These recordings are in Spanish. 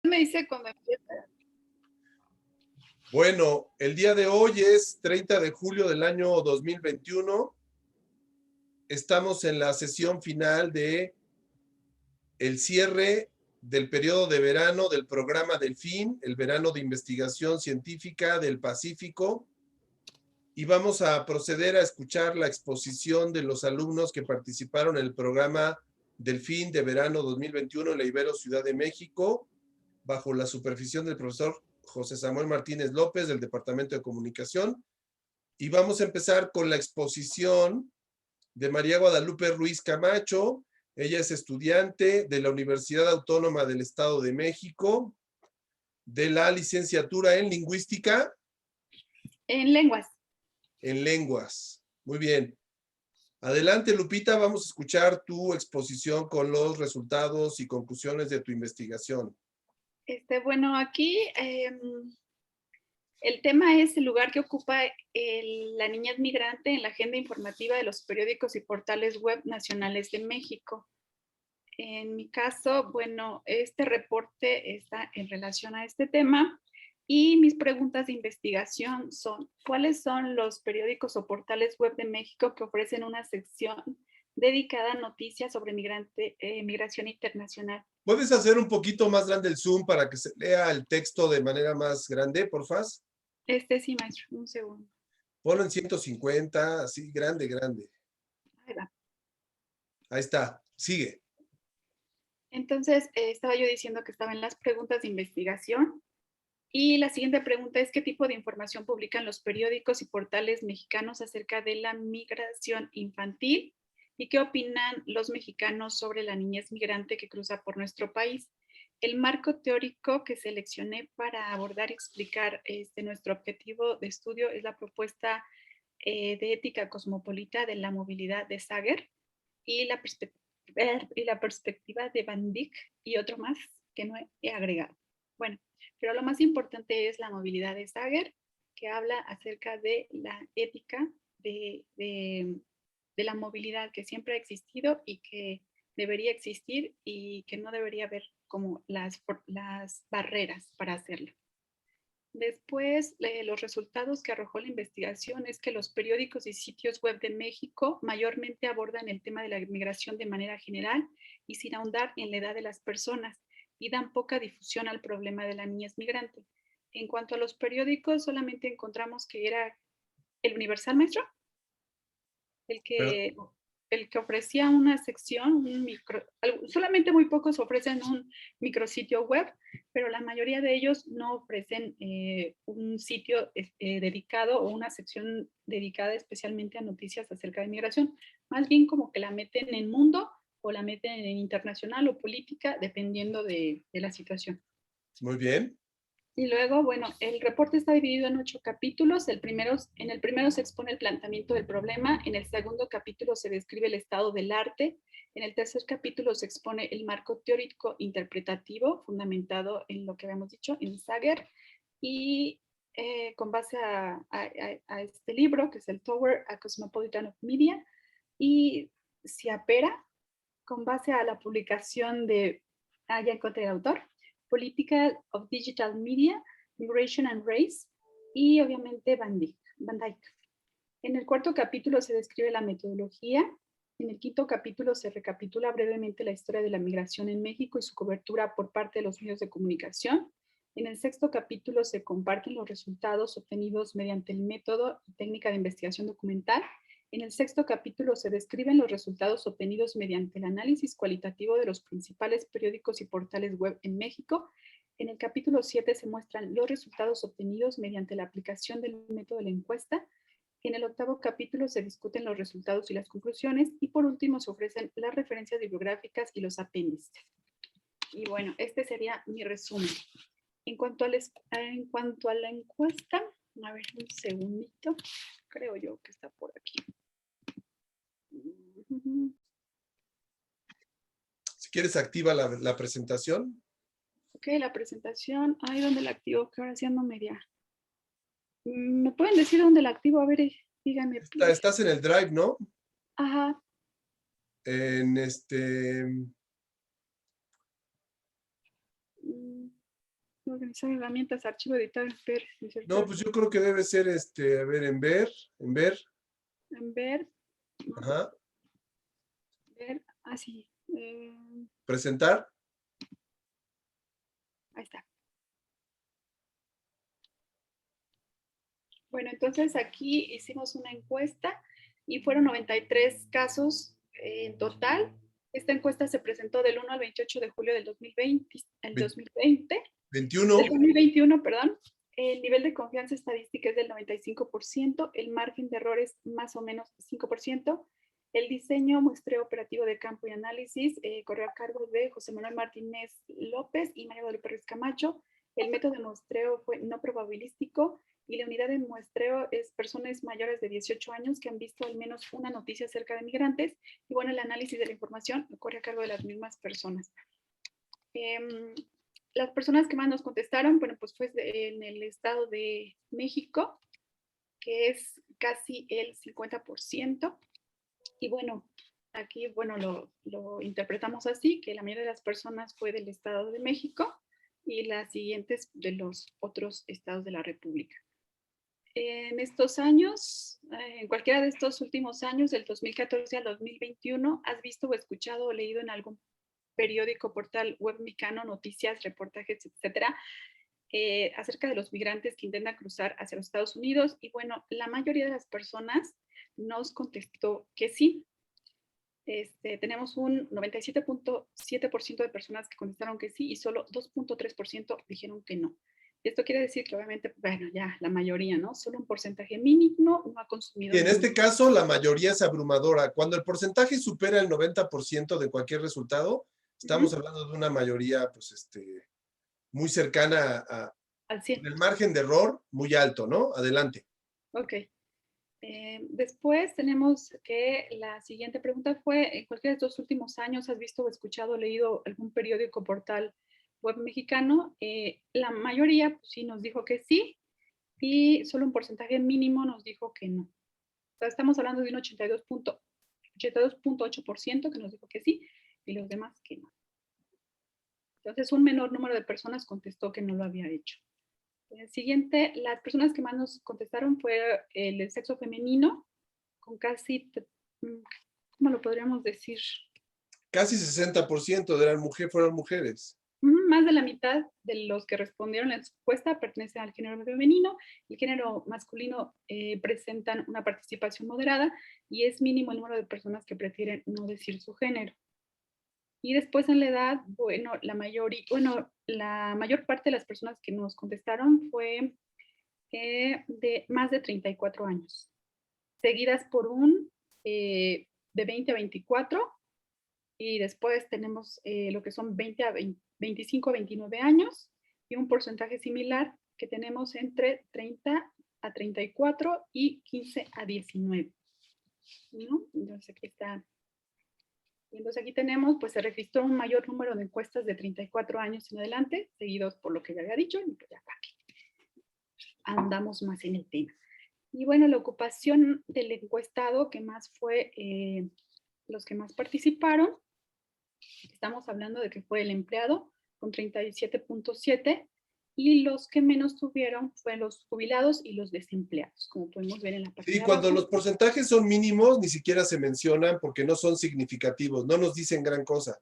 Me dice cuando empieza. Bueno, el día de hoy es 30 de julio del año 2021. Estamos en la sesión final de el cierre del periodo de verano del programa Delfín, el verano de investigación científica del Pacífico, y vamos a proceder a escuchar la exposición de los alumnos que participaron en el programa Delfín de verano 2021 en la Ibero Ciudad de México, bajo la supervisión del profesor José Samuel Martínez López del Departamento de Comunicación. Y vamos a empezar con la exposición de María Guadalupe Ruiz Camacho. Ella es estudiante de la Universidad Autónoma del Estado de México, de la licenciatura en Lingüística. En lenguas. En lenguas. Muy bien. Adelante, Lupita, vamos a escuchar tu exposición con los resultados y conclusiones de tu investigación. Bueno, aquí el tema es el lugar que ocupa la niñez migrante en la agenda informativa de los periódicos y portales web nacionales de México. En mi caso, bueno, este reporte está en relación a este tema y mis preguntas de investigación son: ¿cuáles son los periódicos o portales web de México que ofrecen una sección dedicada a noticias sobre migración internacional? ¿Puedes hacer un poquito más grande el zoom para que se lea el texto de manera más grande, porfa? Sí, maestro, un segundo. Ponlo en 150, así, grande, grande. Ahí va. Ahí está, sigue. Entonces, estaba yo diciendo que estaba en las preguntas de investigación. Y la siguiente pregunta es: ¿qué tipo de información publican los periódicos y portales mexicanos acerca de la migración infantil? ¿Y qué opinan los mexicanos sobre la niñez migrante que cruza por nuestro país? El marco teórico que seleccioné para abordar y explicar nuestro objetivo de estudio es la propuesta de ética cosmopolita de la movilidad de Sager y la perspectiva de Van Dyck y otro más que no he agregado. Bueno, pero lo más importante es la movilidad de Sager, que habla acerca de la ética de la movilidad que siempre ha existido y que debería existir y que no debería haber como las barreras para hacerlo. Después, los resultados que arrojó la investigación es que los periódicos y sitios web de México mayormente abordan el tema de la migración de manera general y sin ahondar en la edad de las personas, y dan poca difusión al problema de la niñez migrante. En cuanto a los periódicos, solamente encontramos que era el Universal, maestro, el Pero, que, el que ofrecía una sección, solamente muy pocos ofrecen un micrositio web, pero la mayoría de ellos no ofrecen un sitio dedicado o una sección dedicada especialmente a noticias acerca de migración. Más bien como que la meten en mundo o la meten en internacional o política, dependiendo de la situación. muy bien. Y luego, bueno, el reporte está dividido en 8 capítulos. En el primero se expone el planteamiento del problema, en el segundo capítulo se describe el estado del arte, en el tercer capítulo se expone el marco teórico interpretativo fundamentado en lo que habíamos dicho, en Sager, y con base a este libro, que es el Tower, a Cosmopolitan of Media, y Ciapera, con base a la publicación de, ya encontré el autor, Political of Digital Media, Migration and Race, y obviamente Van Dyck. En el cuarto capítulo se describe la metodología. En el quinto capítulo se recapitula brevemente la historia de la migración en México y su cobertura por parte de los medios de comunicación. En el sexto capítulo se comparten los resultados obtenidos mediante el método y técnica de investigación documental. En el sexto capítulo se describen los resultados obtenidos mediante el análisis cualitativo de los principales periódicos y portales web en México. En el capítulo 7 se muestran los resultados obtenidos mediante la aplicación del método de la encuesta. En el octavo capítulo se discuten los resultados y las conclusiones, y por último se ofrecen las referencias bibliográficas y los apéndices. Y bueno, este sería mi resumen. En cuanto a la encuesta, a ver un segundito, creo yo que está por aquí. Si quieres, activa la presentación. Ok, la presentación. Ay, ¿dónde la activo? Que ahora sí ando media. ¿Me pueden decir dónde la activo? A ver, díganme. Estás en el Drive, ¿no? Ajá. En Organizar herramientas, archivo, editar, ver, insertar. No, pues yo creo que debe ser, a ver, en ver, En ver, ajá, ver, así. presentar. Ahí está. Bueno, entonces aquí hicimos una encuesta y fueron 93 casos en total. Esta encuesta se presentó del 1 al 28 de julio del 2020, el 2020, 21. del 2021, perdón. El nivel de confianza estadística es del 95%, el margen de errores más o menos 5%. El diseño, muestreo operativo de campo y análisis corrió a cargo de José Manuel Martínez López y María Guadalupe Ruiz Camacho. El método de muestreo fue no probabilístico y la unidad de muestreo es personas mayores de 18 años que han visto al menos una noticia acerca de migrantes. Y bueno, el análisis de la información corre a cargo de las mismas personas. Las personas que más nos contestaron, bueno, pues fue en el estado de México, que es casi el 50%. Y bueno, aquí, bueno, lo interpretamos así, que la mayoría de las personas fue del estado de México y las siguientes de los otros estados de la República. En estos años, en cualquiera de estos últimos años, del 2014 al 2021, ¿has visto o escuchado o leído en algún periódico, portal web mexicano, noticias, reportajes, etcétera, acerca de los migrantes que intentan cruzar hacia los Estados Unidos? Y bueno, la mayoría de las personas nos contestó que sí. Tenemos un 97.7% de personas que contestaron que sí y solo 2.3% dijeron que no. Esto quiere decir que obviamente, bueno, ya la mayoría, ¿no? Solo un porcentaje mínimo no ha consumido. Y en este caso, la mayoría es abrumadora. Cuando el porcentaje supera el 90% de cualquier resultado, estamos hablando de una mayoría, pues, muy cercana al 100. el margen de error muy alto, ¿no? Adelante. Ok. Después tenemos que la siguiente pregunta fue, ¿en cualquiera de estos últimos años has visto o escuchado o leído algún periódico, portal web mexicano? La mayoría pues, sí nos dijo que sí y solo un porcentaje mínimo nos dijo que no. O sea, estamos hablando de un 82.8% que nos dijo que sí y los demás que no. Entonces, un menor número de personas contestó que no lo había hecho. El siguiente, las personas que más nos contestaron fue el sexo femenino, con casi, ¿cómo lo podríamos decir? Casi 60% fueron mujeres. Más de la mitad de los que respondieron a la encuesta pertenecen al género femenino. El género masculino presentan una participación moderada y es mínimo el número de personas que prefieren no decir su género. Y después en la edad, bueno, la mayor parte de las personas que nos contestaron fue de más de 34 años, seguidas por un de 20 a 24, y después tenemos lo que son 25 a 29 años, y un porcentaje similar que tenemos entre 30 a 34 y 15 a 19. ¿No? Entonces aquí está. Y entonces aquí tenemos, pues se registró un mayor número de encuestas de 34 años en adelante, seguidos por lo que ya había dicho, y pues ya aquí andamos más en el tema. Y bueno, la ocupación del encuestado, que más fue los que más participaron, estamos hablando de que fue el empleado con 37.7 y los que menos tuvieron fueron los jubilados y los desempleados, como podemos ver en la página. Sí, cuando los porcentajes son mínimos, ni siquiera se mencionan porque no son significativos, no nos dicen gran cosa.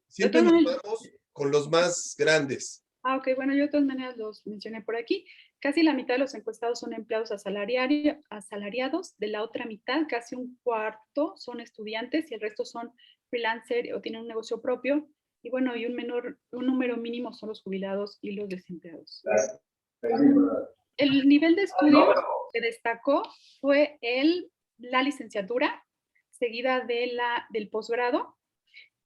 Siempre nos vamos con los más grandes. Ok, bueno, yo de todas maneras los mencioné por aquí. Casi la mitad de los encuestados son empleados asalariados, de la otra mitad, casi un cuarto son estudiantes y el resto son freelancer o tienen un negocio propio. Y bueno, y un número mínimo son los jubilados y los desempleados. El nivel de estudio que destacó fue la licenciatura, seguida del posgrado.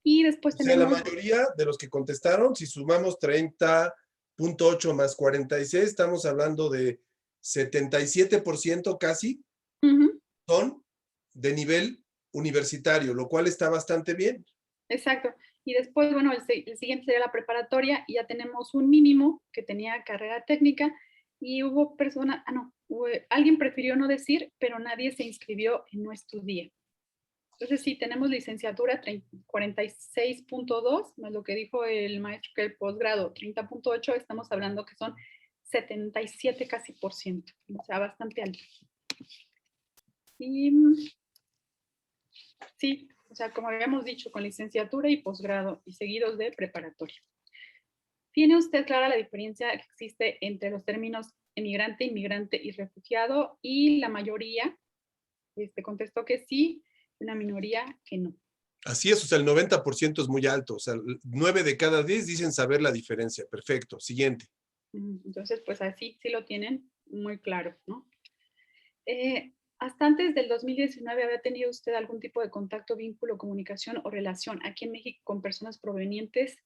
Y después tenemos... la mayoría de los que contestaron, si sumamos 30.8 más 46, estamos hablando de 77% casi, son de nivel universitario, lo cual está bastante bien. Exacto. Y después, bueno, el siguiente sería la preparatoria y ya tenemos un mínimo que tenía carrera técnica y hubo personas, alguien prefirió no decir, pero nadie se inscribió en No Estudié. Entonces, sí, tenemos licenciatura 46.2, más lo que dijo el maestro que el posgrado 30.8, estamos hablando que son 77 casi por ciento, o sea, bastante alto. Y sí, o sea, como habíamos dicho, con licenciatura y posgrado y seguidos de preparatoria. ¿Tiene usted clara la diferencia que existe entre los términos emigrante, inmigrante y refugiado? Y la mayoría contestó que sí, una minoría que no. Así es, o sea, el 90% es muy alto, o sea, 9 de cada 10 dicen saber la diferencia. Perfecto, siguiente. Entonces, pues así sí lo tienen muy claro, ¿no? Hasta antes del 2019, ¿había tenido usted algún tipo de contacto, vínculo, comunicación o relación aquí en México con personas provenientes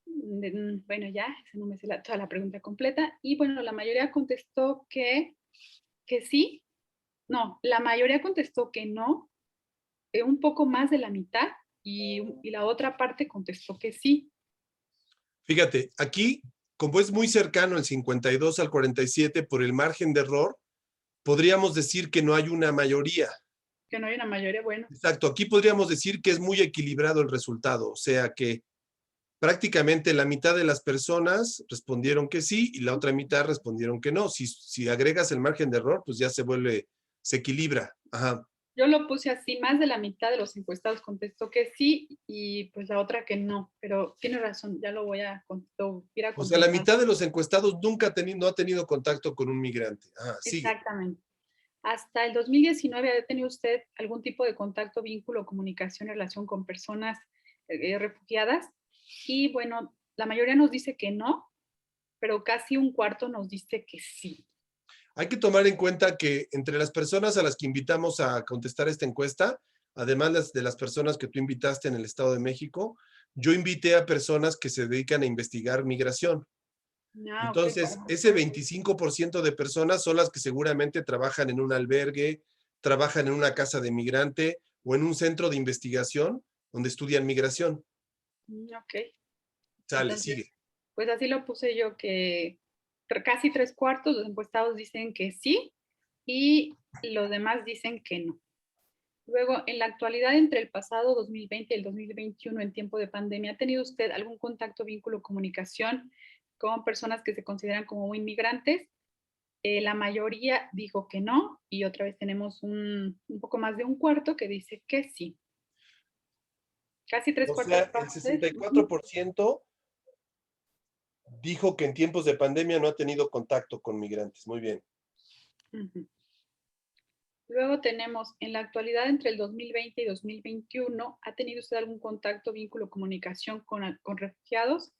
bueno, ya, esa no me sé toda la pregunta completa. Y bueno, la mayoría contestó que sí. No, la mayoría contestó que no, un poco más de la mitad, y la otra parte contestó que sí. Fíjate, aquí, como es muy cercano el 52 al 47 por el margen de error, podríamos decir que no hay una mayoría. Que no hay una mayoría, bueno. Exacto, aquí podríamos decir que es muy equilibrado el resultado, o sea que prácticamente la mitad de las personas respondieron que sí y la otra mitad respondieron que no. Si agregas el margen de error, pues ya se equilibra. Ajá. Yo lo puse así, más de la mitad de los encuestados contestó que sí y pues la otra que no, pero tiene razón, ya lo voy a ir a O sea, la consultar. mitad de los encuestados no ha tenido contacto con un migrante. Ajá, sigue. Exactamente. Hasta el 2019, ¿ha tenido usted algún tipo de contacto, vínculo, comunicación, relación con personas refugiadas? Y bueno, la mayoría nos dice que no, pero casi un cuarto nos dice que sí. Hay que tomar en cuenta que entre las personas a las que invitamos a contestar esta encuesta, además de las personas que tú invitaste en el Estado de México, yo invité a personas que se dedican a investigar migración. Ah, ok. Entonces, ese 25% de personas son las que seguramente trabajan en un albergue, trabajan en una casa de migrante o en un centro de investigación donde estudian migración. Ok. Sale, Entonces, sigue. pues así lo puse yo, que casi tres cuartos de los encuestados dicen que sí y los demás dicen que no. Luego, en la actualidad, entre el pasado 2020 y el 2021, en tiempo de pandemia, ¿ha tenido usted algún contacto, vínculo, comunicación con personas que se consideran como inmigrantes? La mayoría dijo que no y otra vez tenemos un poco más de un cuarto que dice que sí. Casi tres O cuartos sea, el partes. 64% dijo que en tiempos de pandemia no ha tenido contacto con migrantes. Muy bien. Luego tenemos, en la actualidad, entre el 2020 y 2021, ¿ha tenido usted algún contacto, vínculo, comunicación con refugiados?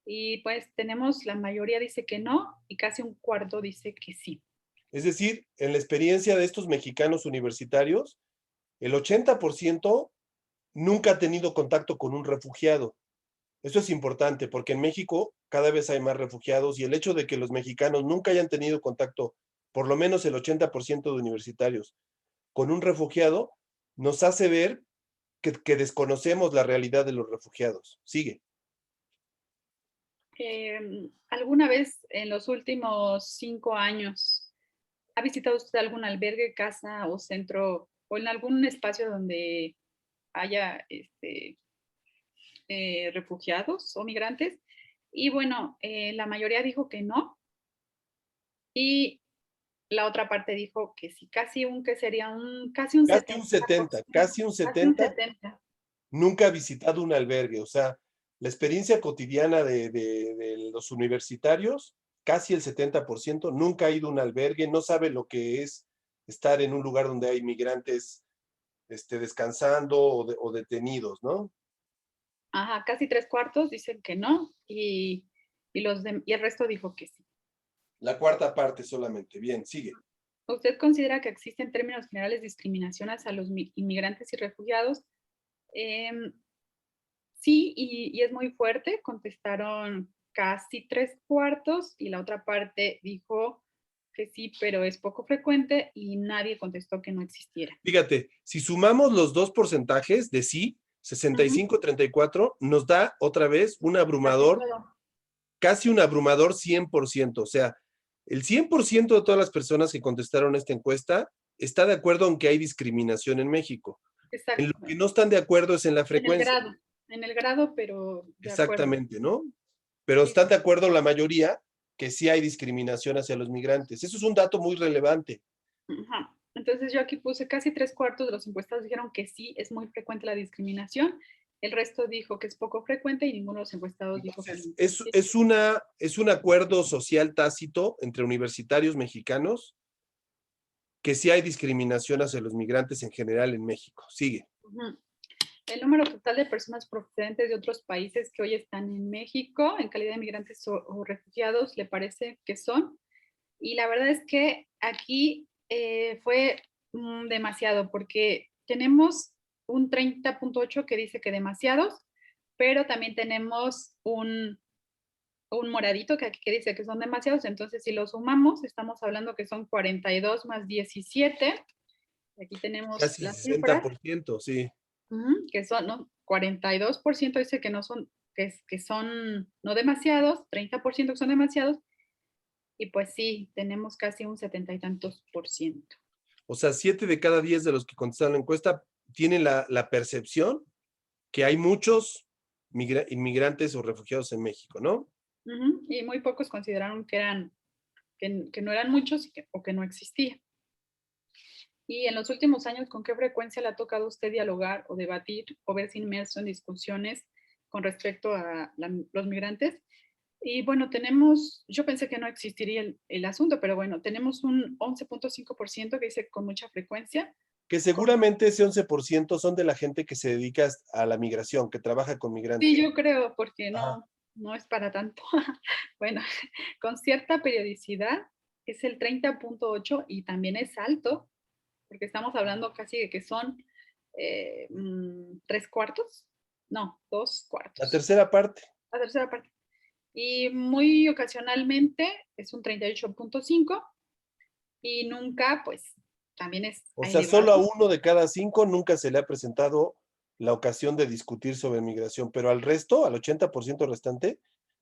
Y pues tenemos, la mayoría dice que no y casi un cuarto dice que sí. Es decir, en la experiencia de estos mexicanos universitarios, el 80% nunca ha tenido contacto con un refugiado. Eso es importante porque en México cada vez hay más refugiados y el hecho de que los mexicanos nunca hayan tenido contacto, por lo menos el 80% de universitarios, con un refugiado, nos hace ver que desconocemos la realidad de los refugiados. Sigue. ¿Alguna vez en los últimos 5 años ha visitado usted algún albergue, casa o centro o en algún espacio donde haya refugiados o migrantes? Y bueno, la mayoría dijo que no y la otra parte dijo que sí, que sería casi un Casi un 70%, 70, casi un casi un 70 70. nunca ha visitado un albergue. O sea, la experiencia cotidiana de los universitarios, casi el 70% nunca ha ido a un albergue, no sabe lo que es estar en un lugar donde hay migrantes descansando o detenidos, ¿no? Ajá, casi tres cuartos dicen que no y el resto dijo que sí. La cuarta parte solamente. Bien, sigue. ¿Usted considera que existe en términos generales discriminación hacia los inmigrantes y refugiados? Em, sí, y es muy fuerte. Contestaron casi tres cuartos y la otra parte dijo que sí, pero es poco frecuente y nadie contestó que no existiera. Fíjate, si sumamos los dos porcentajes de sí, Ujú. 65-34, nos da otra vez un Casi abrumador, todo. casi un abrumador 100%. O sea, el 100% de todas las personas que contestaron esta encuesta está de acuerdo en que hay discriminación en México. En lo Exacto. que no están de acuerdo es en la frecuencia. En el grado, pero de acuerdo. Exactamente, ¿no? Pero Sí. están de acuerdo la mayoría que sí hay discriminación hacia los migrantes. Eso es un dato muy relevante. Ajá. Entonces yo aquí puse casi 3/4 de los encuestados dijeron que sí, es muy frecuente la discriminación. El resto dijo que es poco frecuente y ninguno de los encuestados dijo que Entonces, no. es un acuerdo social tácito entre universitarios mexicanos que sí hay discriminación hacia los migrantes en general en México. Sigue. Ujú. El número total de personas procedentes de otros países que hoy están en México en calidad de migrantes o refugiados le parece que son. Y la verdad es que aquí fue demasiado porque tenemos un 30.8 que dice que demasiados, pero también tenemos un moradito que aquí que dice que son demasiados. Entonces, si lo sumamos, estamos hablando que son 42 más 17. Aquí tenemos Casi las cifras. 60%, sí. Que son, ¿no? 42% dice que no son, que son no demasiados, 30% que son demasiados, y pues sí, tenemos casi un 70 y tantos por ciento. O sea, 7 de cada 10 de los que contestaron la encuesta tienen la percepción que hay muchos inmigrantes o refugiados en México, ¿no? Y muy pocos consideraron que no eran muchos o que no existía. Y en los últimos años, ¿con qué frecuencia le ha tocado a usted dialogar o debatir o verse inmerso en discusiones con respecto a los migrantes? Y bueno, yo pensé que no existiría el asunto, pero bueno, tenemos un 11.5% que dice con mucha frecuencia. Que seguramente ese 11% son de la gente que se dedica a la migración, que trabaja con Sí, migrantes. yo creo, porque Ajá. no es para tanto. Bueno, con cierta periodicidad es el 30.8 y también es alto, porque estamos hablando casi de que son 3/4, no, dos La cuartos, tercera parte. la tercera parte. Y muy ocasionalmente es un 38.5 y nunca, pues, también es O sea, solo a elevado. 1 de cada 5 nunca se le ha presentado la ocasión de discutir sobre migración, pero al resto, al 80% restante,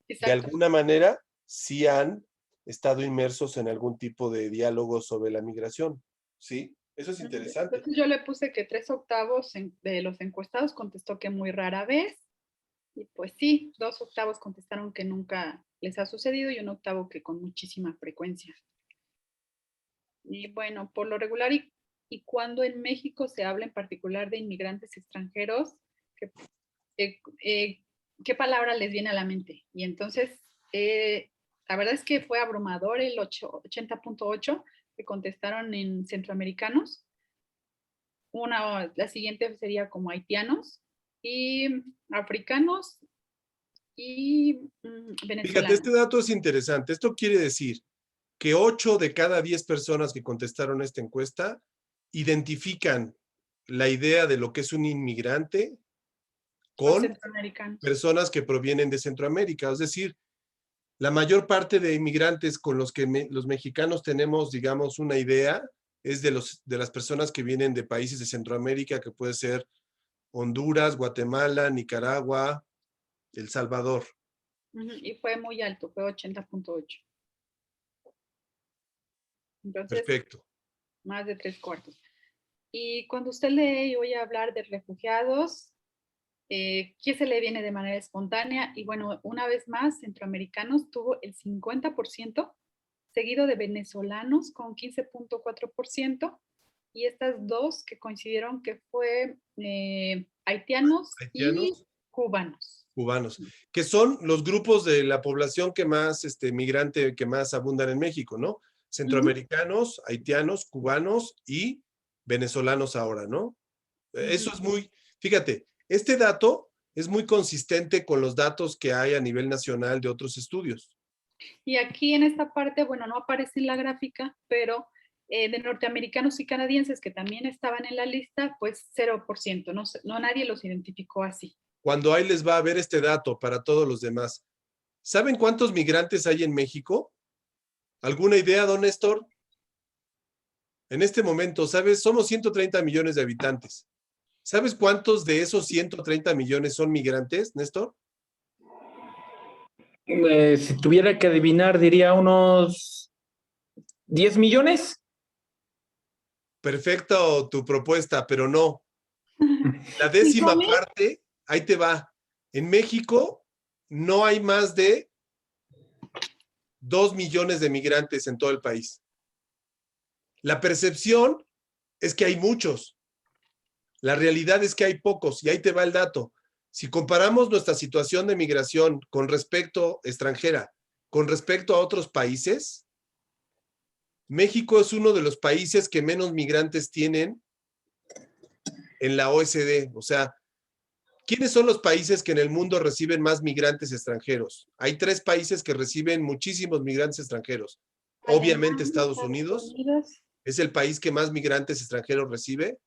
de Exacto. alguna manera sí han estado inmersos en algún tipo de diálogo sobre la migración. Sí, eso es interesante. Entonces yo le puse que 3/8 de los encuestados contestó que muy rara vez. Y pues sí, 2/8 contestaron que nunca les ha sucedido y un octavo que con muchísima frecuencia. Y bueno, por lo regular y cuando en México se habla en particular de inmigrantes extranjeros, ¿qué, eh, eh, ¿qué palabra les viene a la mente? Y entonces, la verdad es que fue abrumador el 80.8 que contestaron en centroamericanos. La siguiente sería como haitianos y africanos y Fíjate, este venezolanos. dato es interesante. Esto quiere decir que 8 de cada 10 personas que contestaron esta encuesta identifican la idea de lo que es un inmigrante Con con centroamericanos. personas que provienen de Centroamérica. Es decir, la mayor parte de inmigrantes con los que los mexicanos tenemos, digamos, una idea es de las personas que vienen de países de Centroamérica, que puede ser Honduras, Guatemala, Nicaragua, El Salvador. Y fue muy alto, fue 80.8. Entonces, Perfecto. más de 3/4. Y cuando usted lee y oye hablar de refugiados, ¿qué se le viene de manera espontánea? Y bueno, una vez más, centroamericanos tuvo el 50%, seguido de venezolanos con 15.4%, y estas dos que coincidieron que fue haitianos y Haitianos, cubanos. cubanos, que son los grupos de la población que más, migrante, que más abundan en México, ¿no? Ujú, Centroamericanos, haitianos, cubanos y venezolanos ahora, ¿no? Eso ujú. es muy, fíjate, este dato es muy consistente con los datos que hay a nivel nacional de otros estudios. Y aquí en esta parte, bueno, no aparece en la gráfica, pero de norteamericanos y canadienses que también estaban en la lista, pues 0%, no, no nadie los identificó así. Cuando hay les va a ver este dato para todos los demás. ¿Saben cuántos migrantes hay en México? ¿Alguna idea, don Néstor? En este momento, ¿sabes? Somos 130 millones de habitantes. ¿Sabes cuántos de esos 130 millones son migrantes, Néstor? Si tuviera que adivinar, diría unos 10 millones. Perfecto tu propuesta, pero no. La décima 5,000. parte, ahí te va. En México no hay más de 2 millones de migrantes en todo el país. La percepción es que hay muchos. La realidad es que hay pocos, y ahí te va el dato. Si comparamos nuestra situación de migración con respecto extranjera, con respecto a otros países, México es uno de los países que menos migrantes tienen en la OECD. O sea, ¿quiénes son los países que en el mundo reciben más migrantes extranjeros? Hay 3 países que reciben muchísimos migrantes extranjeros. Obviamente Alemania, Estados Estados Unidos Unidos. es el país que más migrantes extranjeros recibe.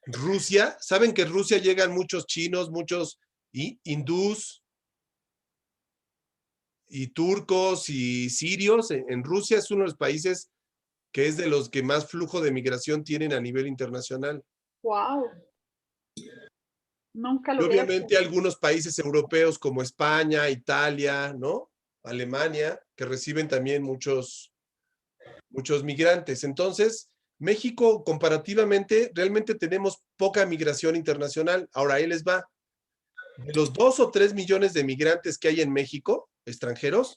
Rusia, ¿saben que en Rusia llegan muchos chinos, muchos hindús y turcos y sirios? En Rusia es uno de los países que es de los que más flujo de migración tienen a nivel internacional. Wow. Nunca Y lo hubiera obviamente pensado. algunos países europeos como España, Italia, ¿no? Alemania, que reciben también muchos migrantes. Entonces, México comparativamente realmente tenemos poca migración internacional. Ahora ahí les va. De los 2 o 3 millones de migrantes que hay en México, extranjeros,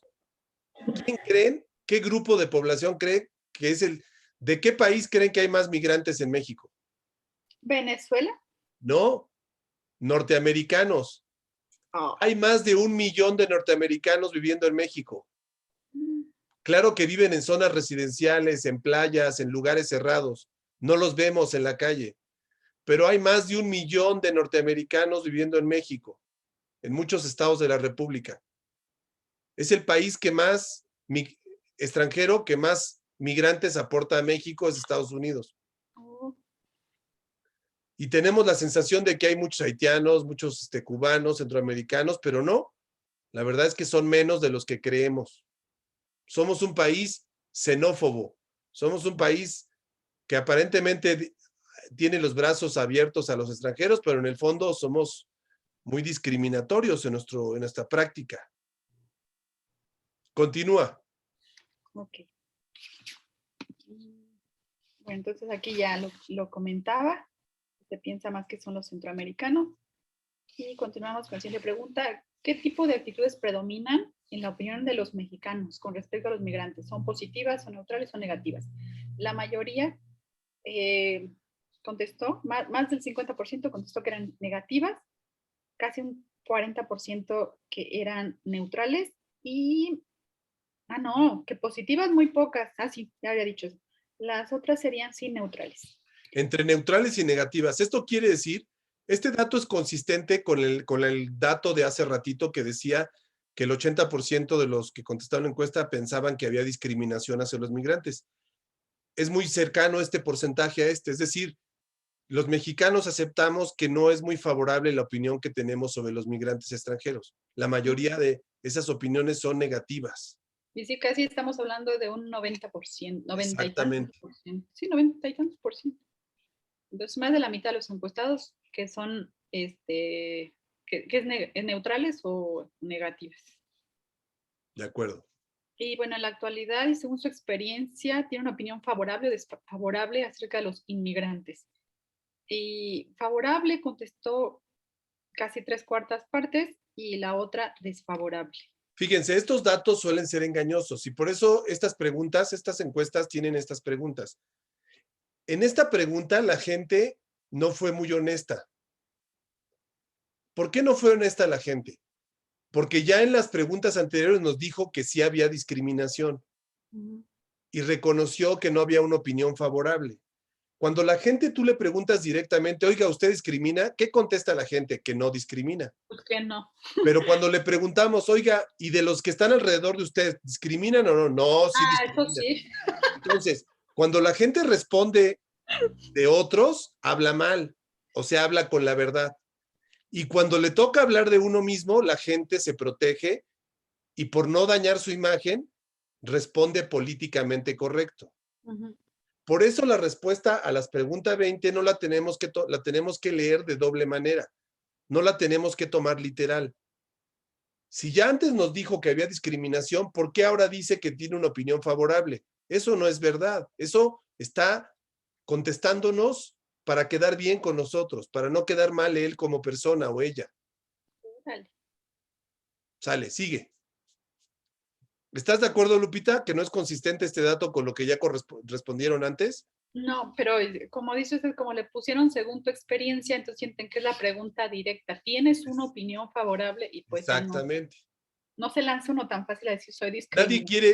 ¿quién creen? ¿Qué grupo de población cree que es de qué país creen que hay más migrantes en México? Venezuela. No, norteamericanos. Oh. Hay más de 1 millón de norteamericanos viviendo en México. Claro que viven en zonas residenciales, en playas, en lugares cerrados. No los vemos en la calle. Pero hay más de 1 millón de norteamericanos viviendo en México, en muchos estados de la República. Es el país que más extranjero, que más migrantes aporta a México, es Estados Unidos. Oh. Y tenemos la sensación de que hay muchos haitianos, muchos cubanos, centroamericanos, pero no. La verdad es que son menos de los que creemos. Somos un país xenófobo. Somos un país que aparentemente tiene los brazos abiertos a los extranjeros, pero en el fondo somos muy discriminatorios en nuestra práctica. Continúa. Ok. Bueno, entonces aquí ya lo comentaba. Se piensa más que son los centroamericanos. Y continuamos con la siguiente pregunta. ¿Qué tipo de actitudes predominan en la opinión de los mexicanos con respecto a los migrantes? ¿Son positivas, son neutrales o negativas? La mayoría contestó, más del 50% contestó que eran negativas, casi un 40% que eran neutrales y, no, que positivas muy pocas. Sí, ya había dicho eso. Las otras serían sí neutrales. Entre neutrales y negativas. Esto quiere decir, este dato es consistente con el dato de hace ratito que decía que el 80% de los que contestaron la encuesta pensaban que había discriminación hacia los migrantes. Es muy cercano este porcentaje a este, es decir, los mexicanos aceptamos que no es muy favorable la opinión que tenemos sobre los migrantes extranjeros. La mayoría de esas opiniones son negativas. Y sí, casi estamos hablando de un 90%, 90 y tantos Exactamente. por ciento. Sí, 90 y tantos por ciento. Entonces, más de la mitad de los encuestados que son que es neutrales o negativas. De acuerdo. Y bueno, en la actualidad y según su experiencia, tiene una opinión favorable o desfavorable acerca de los inmigrantes. Y favorable contestó casi 3/4 y la otra desfavorable. Fíjense, estos datos suelen ser engañosos y por eso estas preguntas, estas encuestas tienen estas preguntas. En esta pregunta la gente no fue muy honesta. ¿Por qué no fue honesta la gente? Porque ya en las preguntas anteriores nos dijo que sí había discriminación y reconoció que no había una opinión favorable. Cuando la gente tú le preguntas directamente, oiga, ¿usted discrimina? ¿Qué contesta la gente? Que no discrimina. Pues que no. Pero cuando le preguntamos, oiga, ¿y de los que están alrededor de usted, discriminan o no? No, sí Eso discriminan. sí. Entonces, cuando la gente responde de otros, habla mal, o sea, habla con la verdad. Y cuando le toca hablar de uno mismo, la gente se protege y por no dañar su imagen, responde políticamente correcto. Por eso la respuesta a las preguntas 20 no la tenemos que leer de doble manera. No la tenemos que tomar literal. Si ya antes nos dijo que había discriminación, ¿por qué ahora dice que tiene una opinión favorable? Eso no es verdad. Eso está contestándonos para quedar bien con nosotros, para no quedar mal él como persona o ella. Dale. Sale, sigue. ¿Estás de acuerdo, Lupita, que no es consistente este dato con lo que ya respondieron antes? No, pero como dices, es como le pusieron según tu experiencia, entonces sienten que es la pregunta directa. ¿Tienes una opinión favorable? Y pues ya Exactamente. no se lanza uno tan fácil a decir soy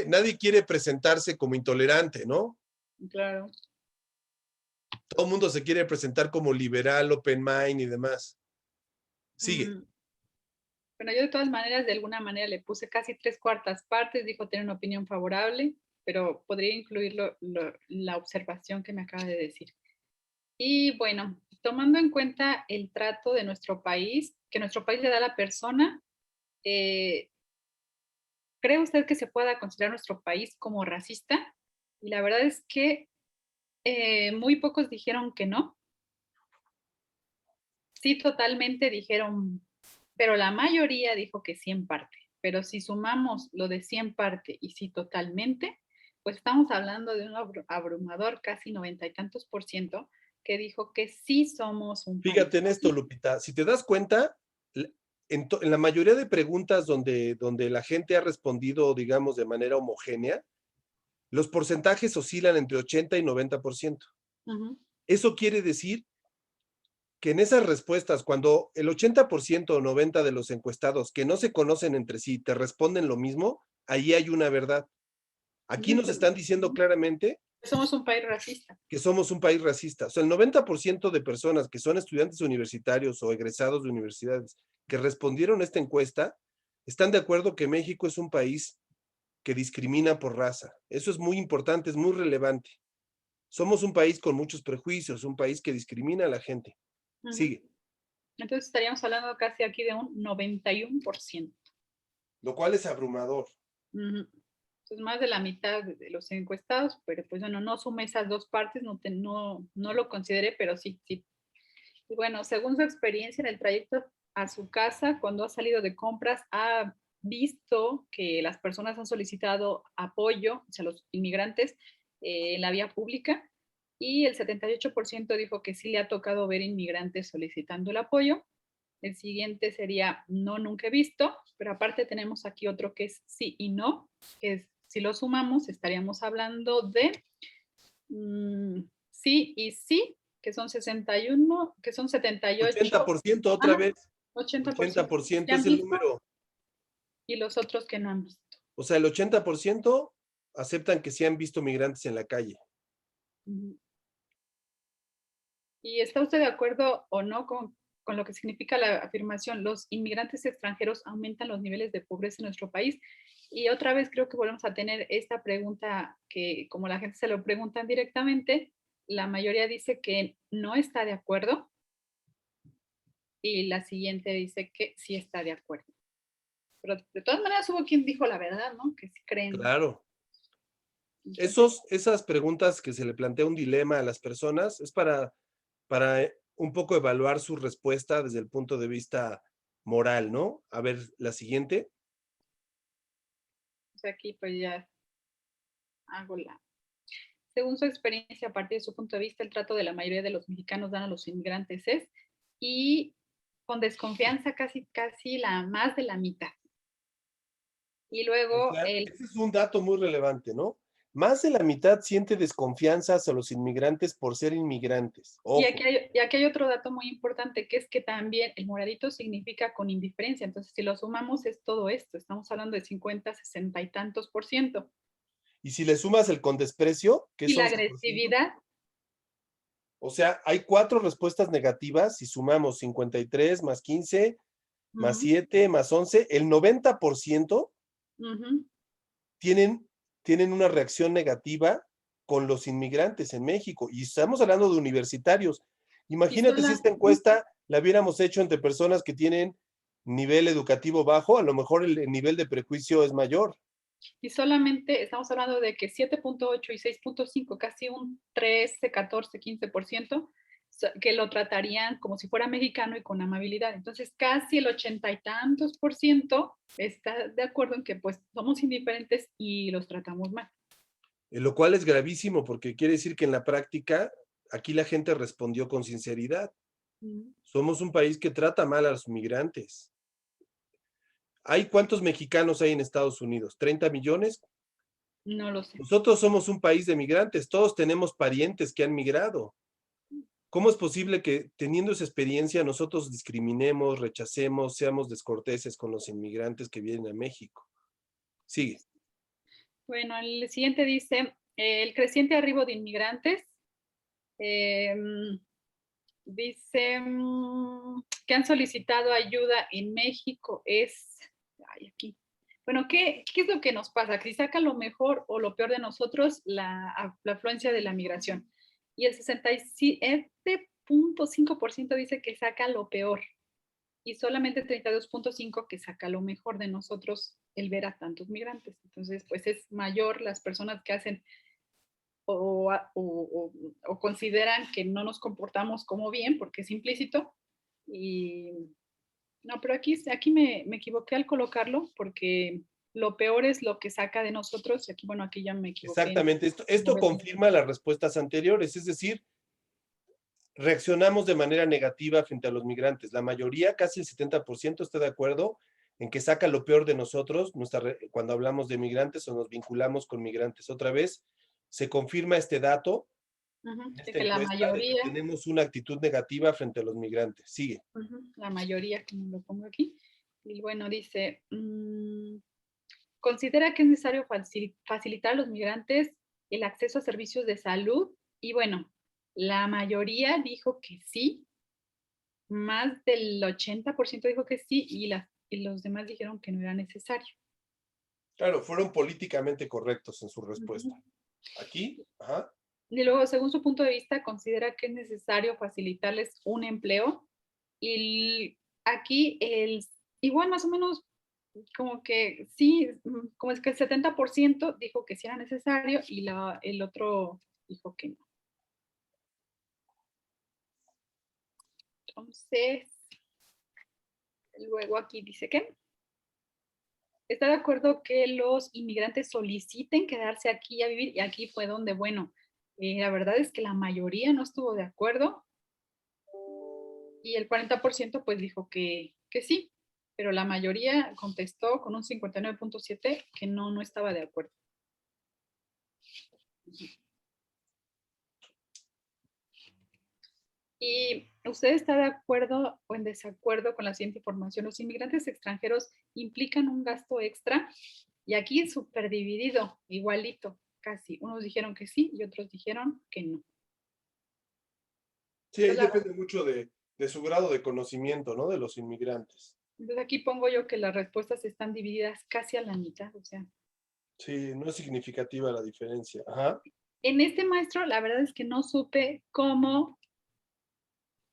Nadie quiere presentarse como intolerante, ¿no? Claro. Todo el mundo se quiere presentar como liberal, open mind y demás. Sigue. Bueno, yo de todas maneras, de alguna manera le puse casi 3/4 partes, dijo tener una opinión favorable, pero podría incluir la observación que me acaba de decir. Y bueno, tomando en cuenta el trato de nuestro país, que nuestro país le da a la persona, ¿cree usted que se pueda considerar nuestro país como racista? Y la verdad es que muy pocos dijeron que no. Sí, totalmente dijeron, pero la mayoría dijo que sí en parte. Pero si sumamos lo de sí en parte y sí totalmente, pues estamos hablando de un abrumador, casi 90 y tantos por ciento, que dijo que sí somos un país. Fíjate en esto, Lupita. Si te das cuenta, en la mayoría de preguntas donde la gente ha respondido, digamos, de manera homogénea, los porcentajes oscilan entre 80 y 90%. Eso quiere decir que en esas respuestas, cuando el 80% o 90% de los encuestados que no se conocen entre sí te responden lo mismo, ahí hay una verdad. Aquí nos están diciendo claramente somos un país racista. Que somos un país racista. O sea, el 90% de personas que son estudiantes universitarios o egresados de universidades que respondieron a esta encuesta están de acuerdo que México es un país que discrimina por raza. Eso es muy importante, es muy relevante. Somos un país con muchos prejuicios, un país que discrimina a la gente. Sigue. Entonces estaríamos hablando casi aquí de un 91%. Lo cual es abrumador. Entonces, más de la mitad de los encuestados, pero pues bueno, no sumé esas dos partes, no lo consideré, pero sí. Y bueno, según su experiencia en el trayecto a su casa, cuando ha salido de compras, ha visto que las personas han solicitado apoyo, o sea, los inmigrantes, en la vía pública, y el 78% dijo que sí le ha tocado ver inmigrantes solicitando el apoyo. El siguiente sería no, nunca he visto, pero aparte tenemos aquí otro que es sí y no, que es, si lo sumamos estaríamos hablando de sí y sí, que son 61, que son 78. 80% otra vez. 80%. 80% es el número. Y los otros que no han visto. O sea, el 80% aceptan que sí han visto migrantes en la calle. ¿Y está usted de acuerdo o no con lo que significa la afirmación? Los inmigrantes extranjeros aumentan los niveles de pobreza en nuestro país. Y otra vez creo que volvemos a tener esta pregunta que como la gente se lo preguntan directamente, la mayoría dice que no está de acuerdo y la siguiente dice que sí está de acuerdo. Pero de todas maneras hubo quien dijo la verdad, ¿no? Que sí creen. Claro. Esas preguntas que se le plantea un dilema a las personas es para un poco evaluar su respuesta desde el punto de vista moral, ¿no? A ver, la siguiente. Aquí pues ya hago según su experiencia, a partir de su punto de vista, el trato de la mayoría de los mexicanos dan a los inmigrantes es, y con desconfianza casi más de la mitad. Y luego Ese es un dato muy relevante, ¿no? Más de la mitad siente desconfianza hacia los inmigrantes por ser inmigrantes. Ojo. Y aquí hay otro dato muy importante, que es que también el moradito significa con indiferencia. Entonces, si lo sumamos, es todo esto. Estamos hablando de 50, 60 y tantos %. Y si le sumas el con desprecio, que y la agresividad. O sea, hay 4 respuestas negativas. Si sumamos 53 más 15, más 7, más 11, el 90% tienen una reacción negativa con los inmigrantes en México. Y estamos hablando de universitarios. Imagínate si esta encuesta la hubiéramos hecho entre personas que tienen nivel educativo bajo, a lo mejor el nivel de prejuicio es mayor. Y solamente estamos hablando de que 7.8 y 6.5, casi un 13, 14, 15%, que lo tratarían como si fuera mexicano y con amabilidad. Entonces, casi el 80 y tantos % está de acuerdo en que pues somos indiferentes y los tratamos mal. Lo cual es gravísimo porque quiere decir que en la práctica aquí la gente respondió con sinceridad. Mm, Somos un país que trata mal a los migrantes. ¿Cuántos mexicanos hay en Estados Unidos? ¿30 millones? No lo sé. Nosotros somos un país de migrantes, todos tenemos parientes que han migrado. ¿Cómo es posible que teniendo esa experiencia nosotros discriminemos, rechacemos, seamos descorteses con los inmigrantes que vienen a México? Sigue. Bueno, el siguiente dice, el creciente arribo de inmigrantes, em, dice que han solicitado ayuda en México es, ay, aquí. Bueno, ¿qué es lo que nos pasa? Que si saca lo mejor o lo peor de nosotros, la afluencia de la migración. Y el 67.5% dice que saca lo peor y solamente 32.5% que saca lo mejor de nosotros el ver a tantos migrantes. Entonces, pues es mayor las personas que hacen o consideran que no nos comportamos como bien, porque es implícito. Y no, pero aquí me equivoqué al colocarlo, porque lo peor es lo que saca de nosotros. Aquí, bueno, aquí ya me equivoqué. Exactamente. Esto confirma las respuestas anteriores, es decir, reaccionamos de manera negativa frente a los migrantes. La mayoría, casi el 70%, está de acuerdo en que saca lo peor de nosotros cuando hablamos de migrantes o nos vinculamos con migrantes. Otra vez, se confirma este dato en De esta que la encuesta de que mayoría, tenemos una actitud negativa frente a los migrantes. Sigue. la mayoría, como lo pongo aquí. Y bueno, dice, considera que es necesario facilitar a los migrantes el acceso a servicios de salud. Y bueno, la mayoría dijo que sí, más del 80% dijo que sí, y los demás dijeron que no era necesario. Claro, fueron políticamente correctos en su Ujú. respuesta. Aquí, ajá. Y luego, según su punto de vista, considera que es necesario facilitarles un empleo. Y aquí, igual más o menos, como que sí, como es que el 70% dijo que sí era necesario y el otro dijo que no. Entonces, luego aquí dice que está de acuerdo que los inmigrantes soliciten quedarse aquí a vivir, y aquí fue donde, bueno, la verdad es que la mayoría no estuvo de acuerdo y el 40% pues dijo que sí, pero la mayoría contestó con un 59.7 que no estaba de acuerdo. ¿Y usted está de acuerdo o en desacuerdo con la siguiente información? ¿Los inmigrantes extranjeros implican un gasto extra? Y aquí es súper dividido, igualito, casi. Unos dijeron que sí y otros dijeron que no. Sí, ahí Entonces, depende mucho de su grado de conocimiento, ¿no? De los inmigrantes. entonces aquí pongo yo que las respuestas están divididas casi a la mitad. O sea, Sí, no es significativa la diferencia. Ajá. en este maestro, la verdad es que no supe cómo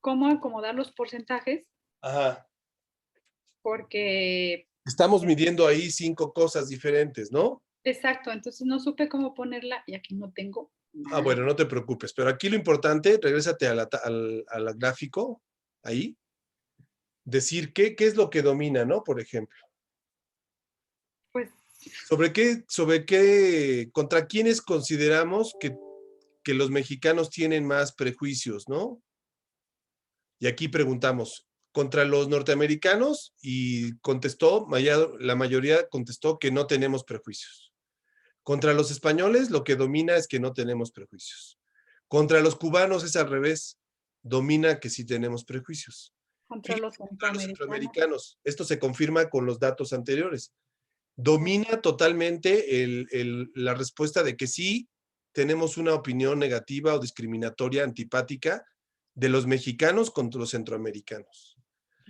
acomodar los porcentajes, Ajá. porque, Estamos midiendo ahí 5 cosas diferentes, ¿no? exacto, entonces no supe cómo ponerla y aquí no tengo Ah, nada. bueno, no te preocupes, pero aquí lo importante, regrésate al gráfico, ahí, decir qué es lo que domina, ¿no? Por ejemplo, Pues, contra quiénes consideramos que los mexicanos tienen más prejuicios, ¿no? Y aquí preguntamos, contra los norteamericanos y la mayoría contestó que no tenemos prejuicios. Contra los españoles lo que domina es que no tenemos prejuicios. Contra los cubanos es al revés, domina que sí tenemos prejuicios. contra los Fíjate, contra los centroamericanos. centroamericanos, esto se confirma con los datos anteriores. Domina totalmente la respuesta de que sí tenemos una opinión negativa o discriminatoria, antipática de los mexicanos contra los centroamericanos.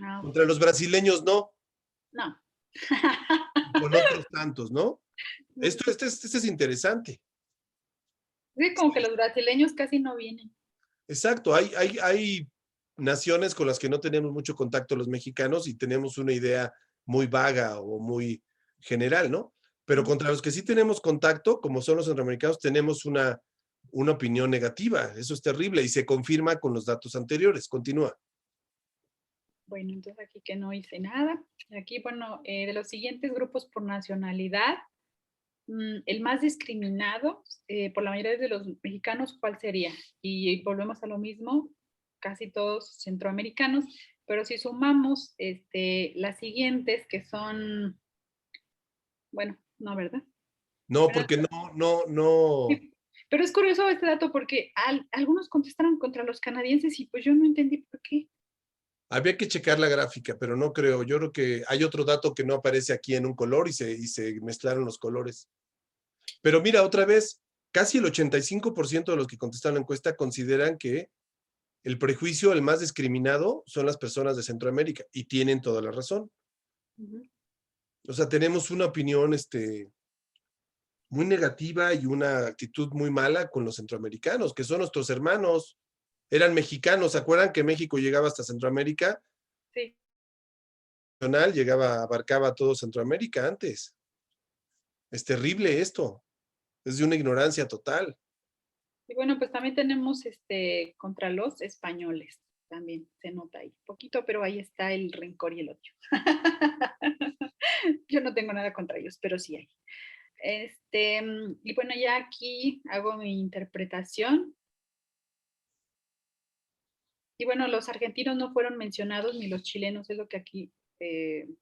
Ah, Contra los brasileños no, no. con otros tantos, ¿no? Este es interesante. Sí, como que los brasileños casi no vienen. Exacto, hay naciones con las que no tenemos mucho contacto los mexicanos y tenemos una idea muy vaga o muy general, ¿no? Pero contra los que sí tenemos contacto, como son los centroamericanos, tenemos una opinión negativa. Eso es terrible y se confirma con los datos anteriores. Continúa. Bueno, entonces aquí que no hice nada. Aquí, bueno, de los siguientes grupos por nacionalidad, el más discriminado por la mayoría de los mexicanos, ¿cuál sería? Y volvemos a lo mismo, casi todos centroamericanos, pero si sumamos las siguientes que son, bueno, no, ¿verdad? No, Pero, porque no. sí, pero es curioso este dato porque algunos contestaron contra los canadienses y pues yo no entendí por qué. Había que checar la gráfica, pero no creo. Yo creo que hay otro dato que no aparece aquí en un color y se mezclaron los colores. Pero mira, otra vez, casi el 85% de los que contestaron la encuesta consideran que el prejuicio, el más discriminado, son las personas de Centroamérica, y tienen toda la razón. Ujú. O sea, tenemos una opinión muy negativa y una actitud muy mala con los centroamericanos, que son nuestros hermanos. Eran mexicanos, ¿se acuerdan que México llegaba hasta Centroamérica? Sí. Abarcaba todo Centroamérica antes. Es terrible esto. Es de una ignorancia total. Y bueno, pues también tenemos contra los españoles, también se nota ahí, poquito, pero ahí está el rencor y el odio. Yo no tengo nada contra ellos, pero sí hay. Y bueno, ya aquí hago mi interpretación. Y bueno, los argentinos no fueron mencionados ni los chilenos, es lo que aquí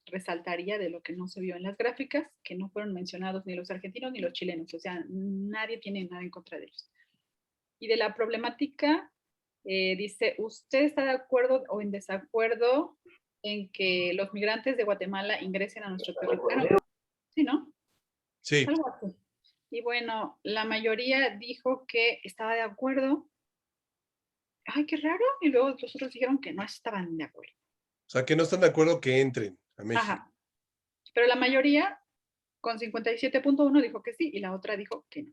resaltaría de lo que no se vio en las gráficas, que no fueron mencionados ni los argentinos ni los chilenos, o sea, nadie tiene nada en contra de ellos. Y de la problemática, dice, ¿usted está de acuerdo o en desacuerdo en que los migrantes de Guatemala ingresen a nuestro territorio? Sí, ¿no? Sí. Algo así. Y bueno, la mayoría dijo que estaba de acuerdo. Ay, qué raro. Y luego los otros dijeron que no estaban de acuerdo. O sea, que no están de acuerdo que entren a México. Ajá. Pero la mayoría, con 57.1, dijo que sí y la otra dijo que no.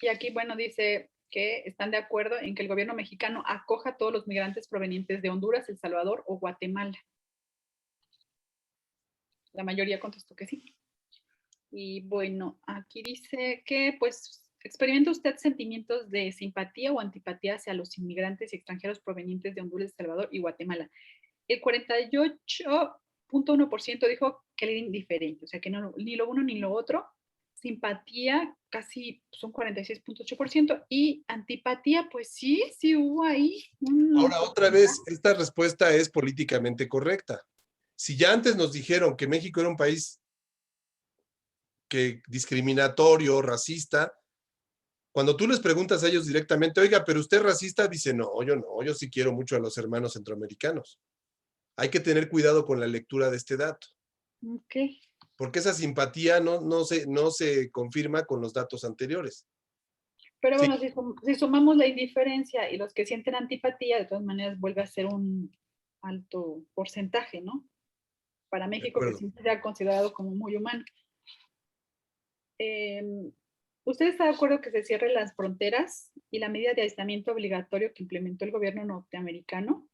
Y aquí, bueno, dice que están de acuerdo en que el gobierno mexicano acoja a todos los migrantes provenientes de Honduras, El Salvador o Guatemala. La mayoría contestó que sí. Y bueno, aquí dice que pues experimenta usted sentimientos de simpatía o antipatía hacia los inmigrantes y extranjeros provenientes de Honduras, El Salvador y Guatemala. El 48.1% dijo que era indiferente, o sea que no, ni lo uno ni lo otro. Simpatía casi son 46.8% y antipatía, pues sí, sí hubo ahí un Ahora, otra porcentaje. vez, esta respuesta es políticamente correcta. Si ya antes nos dijeron que México era un país discriminatorio, racista, cuando tú les preguntas a ellos directamente, oiga, pero usted es racista, dice, no, yo sí quiero mucho a los hermanos centroamericanos. Hay que tener cuidado con la lectura de este dato, Ok. porque esa simpatía no se confirma con los datos anteriores. Pero Sí, bueno, si sumamos la indiferencia y los que sienten antipatía, de todas maneras vuelve a ser un alto porcentaje, ¿no? Para de México, que acuerdo. siempre se ha considerado como muy humano. ¿Usted está de acuerdo que se cierren las fronteras y la medida de aislamiento obligatorio que implementó el gobierno norteamericano?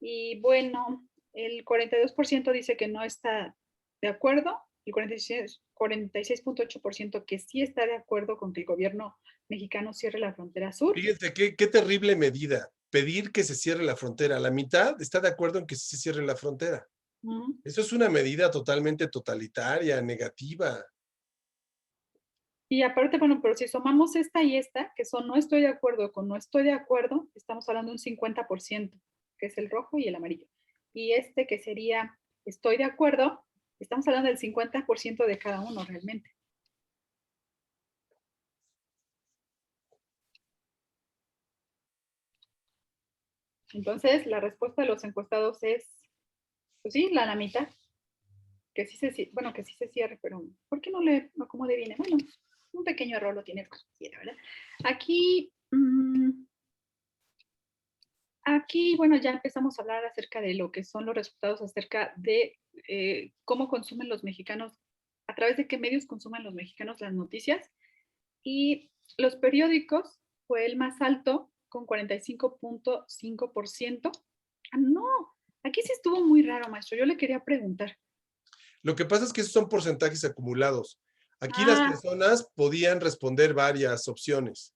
Y bueno, el 42% dice que no está de acuerdo, el 46.8% que sí está de acuerdo con que el gobierno mexicano cierre la frontera sur. Fíjense qué terrible medida. Pedir que se cierre la frontera. La mitad está de acuerdo en que sí se cierre la frontera. Eso es una medida totalmente totalitaria, negativa. Y aparte, bueno, pero si sumamos esta y esta, que son no estoy de acuerdo con no estoy de acuerdo, estamos hablando de un 50%, que es el rojo y el amarillo. Y que sería estoy de acuerdo, estamos hablando del 50% de cada uno realmente. Entonces, la respuesta de los encuestados es, pues sí, la mitad, que sí que sí se cierre, pero ¿por qué no le acomode bien? Bueno, un pequeño error lo tiene cualquiera, ¿verdad? Aquí, bueno, ya empezamos a hablar acerca de lo que son los resultados, acerca de cómo consumen los mexicanos, a través de qué medios consumen los mexicanos las noticias. Y los periódicos fue el más alto, con 45.5%. Ah, no, aquí sí estuvo muy raro, maestro. Yo le quería preguntar. Lo que pasa es que esos son porcentajes acumulados. Aquí las Ah, personas podían responder varias opciones.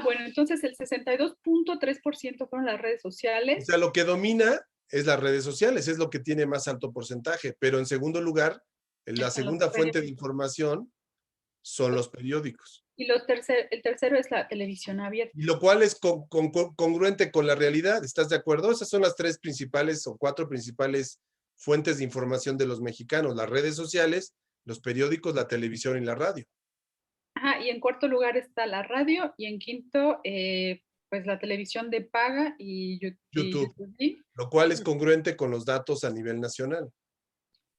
bueno, entonces el 62.3% fueron las redes O sociales. sea, lo que domina es las redes sociales, es lo que tiene más alto porcentaje, pero en segundo lugar La Están los segunda fuente de periódicos. información son los periódicos. Y el tercero es la televisión abierta. Y lo cual es congruente con la realidad. ¿Estás de acuerdo? Esas son las 3 principales o 4 principales fuentes de información de los mexicanos: las redes sociales, los periódicos, la televisión y la radio. Ajá, y en cuarto lugar está la radio, y en quinto, pues la televisión de paga y YouTube, YouTube. ¿Sí? lo cual es congruente con los datos a nivel nacional.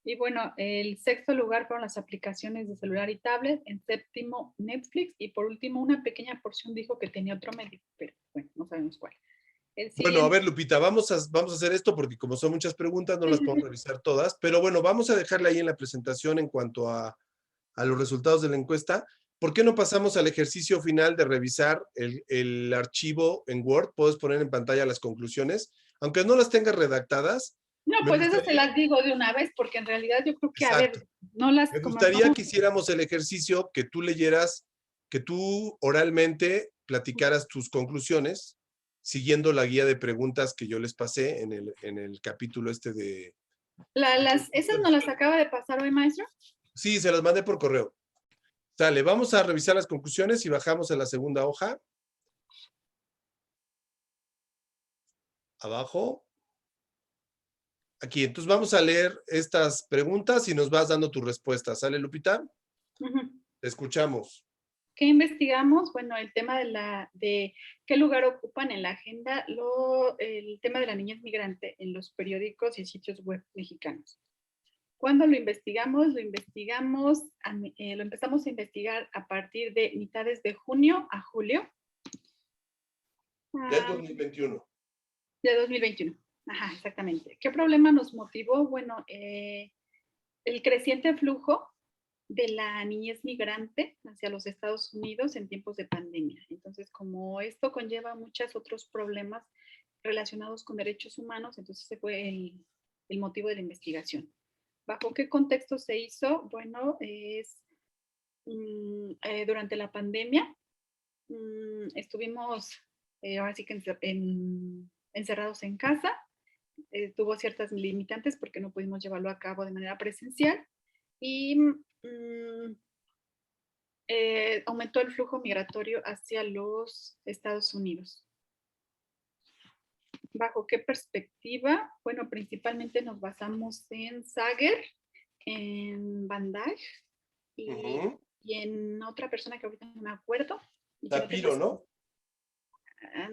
Y bueno, el sexto lugar fueron las aplicaciones de celular y tablet, en séptimo Netflix, y por último una pequeña porción dijo que tenía otro medio, pero bueno, no sabemos cuál. El Bueno, a ver, siguiente. Lupita, vamos a hacer esto porque como son muchas preguntas, no las podemos revisar todas, pero bueno, vamos a dejarla ahí en la presentación en cuanto a los resultados de la encuesta. ¿Por qué no pasamos al ejercicio final de revisar el archivo en Word? Puedes poner en pantalla las conclusiones, aunque no las tengas redactadas. No, Me pues eso se gustaría, las digo de una vez, porque en realidad yo creo que, a exacto, ver, no las, me como gustaría no, que hiciéramos el ejercicio, que tú leyeras, que tú oralmente platicaras tus conclusiones, siguiendo la guía de preguntas que yo les pasé en el capítulo este de esas no conclusiones. las acaba de pasar hoy, maestro. Sí, se las mandé por correo. Sale, vamos a revisar las conclusiones y bajamos a la segunda hoja. Abajo. Aquí, entonces vamos a leer estas preguntas y nos vas dando tu respuesta. ¿Sale, Lupita? Ujú. Te escuchamos. ¿Qué investigamos? Bueno, el tema de qué lugar ocupan en la agenda el tema de la niñez migrante en los periódicos y sitios web mexicanos. ¿Cuándo lo investigamos? Lo empezamos a investigar a partir de mitades de junio a julio Del 2021. de 2021. Ajá, exactamente. ¿Qué problema nos motivó? Bueno, el creciente flujo de la niñez migrante hacia los Estados Unidos en tiempos de pandemia. Entonces, como esto conlleva muchos otros problemas relacionados con derechos humanos, entonces ese fue el motivo de la investigación. ¿Bajo qué contexto se hizo? Bueno, es durante la pandemia. Estuvimos ahora sí que encerrados en casa. Tuvo ciertas limitantes porque no pudimos llevarlo a cabo de manera presencial. Y aumentó el flujo migratorio hacia los Estados Unidos. ¿Bajo qué perspectiva? Bueno, principalmente nos basamos en Sager, en Van Dijk y en otra persona que ahorita no me acuerdo. Tapiro, ¿no?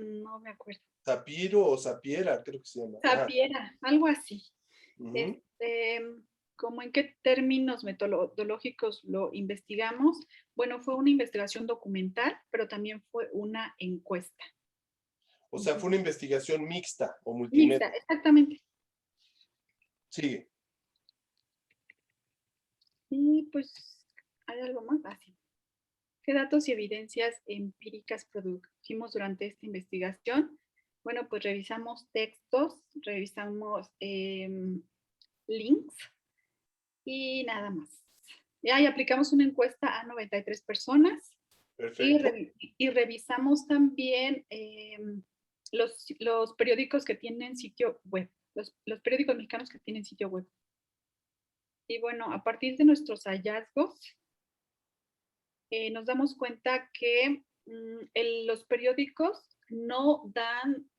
No me acuerdo. Tapiro o Sapiera, creo que se llama. Sapiera, algo así. ¿Cómo en qué términos metodológicos lo investigamos? Bueno, fue una investigación documental, pero también fue una encuesta. O sea, fue una investigación mixta o Mixta, multimedia. exactamente. Sigue. Y pues, ¿hay algo más? Así. ¿Qué datos y evidencias empíricas produjimos durante esta investigación? Bueno, pues revisamos textos, revisamos links y nada más. Ya, y aplicamos una encuesta a 93 personas. Perfecto. Y revisamos también los periódicos que tienen sitio web, los periódicos mexicanos que tienen sitio web. Y bueno, a partir de nuestros hallazgos, nos damos cuenta que los periódicos no dan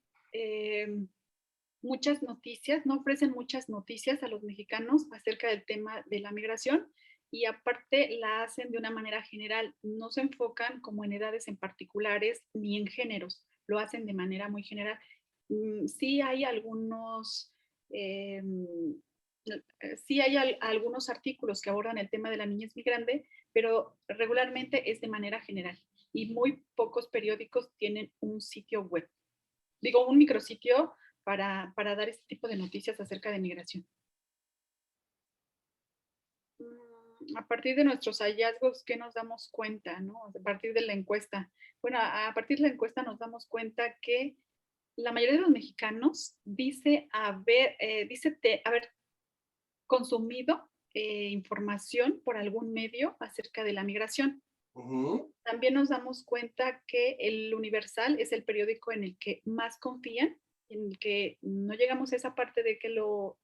muchas noticias, no ofrecen muchas noticias a los mexicanos acerca del tema de la migración, y aparte la hacen de una manera general, no se enfocan como en edades en particulares ni en géneros, lo hacen de manera muy general. Sí hay algunos, algunos artículos que abordan el tema de la niñez migrante, pero regularmente es de manera general y muy pocos periódicos tienen un sitio web, digo, un micrositio para dar este tipo de noticias acerca de migración. A partir de nuestros hallazgos, ¿qué nos damos cuenta, no? A partir de la encuesta. Bueno, a partir de la encuesta nos damos cuenta que la mayoría de los mexicanos dice haber consumido información por algún medio acerca de la migración. También nos damos cuenta que el Universal es el periódico en el que más confían en el que no llegamos a esa parte de que lo